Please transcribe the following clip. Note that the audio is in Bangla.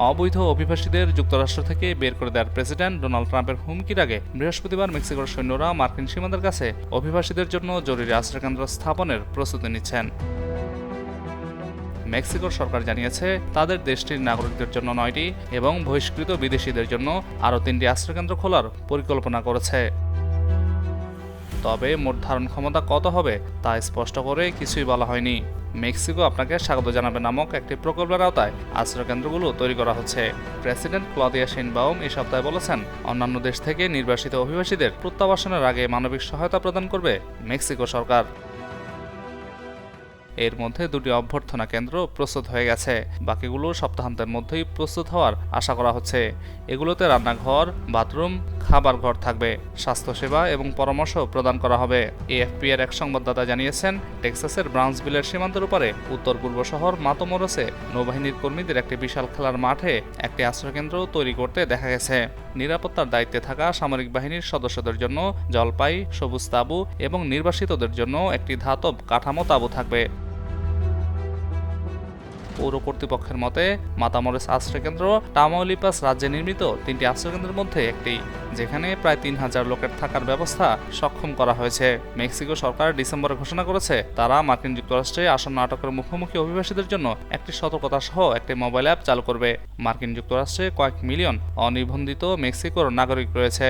অবৈধ অভিবাসীদের যুক্তরাষ্ট্র থেকে বের করে দেওয়ার প্রেসিডেন্ট ডোনাল্ড ট্রাম্পের হুমকির আগে বৃহস্পতিবার মেক্সিকোর সৈন্যরা মার্কিন সীমান্তের কাছে অভিবাসীদের জন্য জরুরি আশ্রয়কেন্দ্র স্থাপনের প্রস্তুতি নিচ্ছেন। মেক্সিকোর সরকার জানিয়েছে তাদের দেশটির নাগরিকদের জন্য 9টি এবং বহিষ্কৃত বিদেশিদের জন্য আরও 3টি আশ্রয়কেন্দ্র খোলার পরিকল্পনা করেছে। তবে মোট ধারণ ক্ষমতা কত হবে তা স্পষ্ট করে কিছুই বলা হয়নি। মেক্সিকো আপনাকে স্বাগত জানাবে নামক একটি প্রকল্পের আওতায় আশ্রয়কেন্দ্রগুলো তৈরি করা হচ্ছে। প্রেসিডেন্ট ক্লদিয়া শেইনবাউম এই সপ্তাহে বলেছেন, অন্যান্য দেশ থেকে নির্বাসিত অভিবাসীদের প্রত্যাবাসনের আগে মানবিক সহায়তা প্রদান করবে মেক্সিকো সরকার। এর মধ্যে 2টি অভ্যর্থনা কেন্দ্র প্রস্তুত হয়ে গেছে, বাকিগুলো সপ্তাহান্তের মধ্যেই প্রস্তুত হওয়ার আশা করা হচ্ছে। এগুলোতে রান্নাঘর, বাথরুম, খাবার ঘর থাকবে, স্বাস্থ্যসেবা এবং পরামর্শ প্রদান করা হবে। এএফপি এর এক সংবাদদাতা জানিয়েছেন, টেক্সাসের ব্রাউন্সভিলের সীমান্তের উপরে উত্তর পূর্ব শহর মাতামোরোসে নৌবাহিনীর কর্মীদের একটি বিশাল খেলার মাঠে একটি আশ্রয়কেন্দ্র তৈরি করতে দেখা গেছে। নিরাপত্তার দায়িত্বে থাকা সামরিক বাহিনীর সদস্যদের জন্য জলপাই, সবুজ তাঁবু এবং নির্বাসিতদের জন্য একটি ধাতব কাঠামো তাঁবু থাকবে। পৌর কর্তৃপক্ষের মতে মাতামোরোস আশ্রয়কেন্দ্র তামাউলিপাস রাজ্যে নির্মিত 3টি আশ্রয়কেন্দ্রের মধ্যে একটি, যেখানে প্রায় 3000 লোকের থাকার ব্যবস্থা সক্ষম করা হয়েছে। মেক্সিকো সরকার ডিসেম্বরে ঘোষণা করেছে তারা মার্কিন যুক্তরাষ্ট্রে আসন্ন আটকের মুখোমুখি অভিবাসীদের জন্য একটি সতর্কতা সহ একটি মোবাইল অ্যাপ চালু করবে। মার্কিন যুক্তরাষ্ট্রে কয়েক মিলিয়ন অনিবন্ধিত মেক্সিকোর নাগরিক রয়েছে।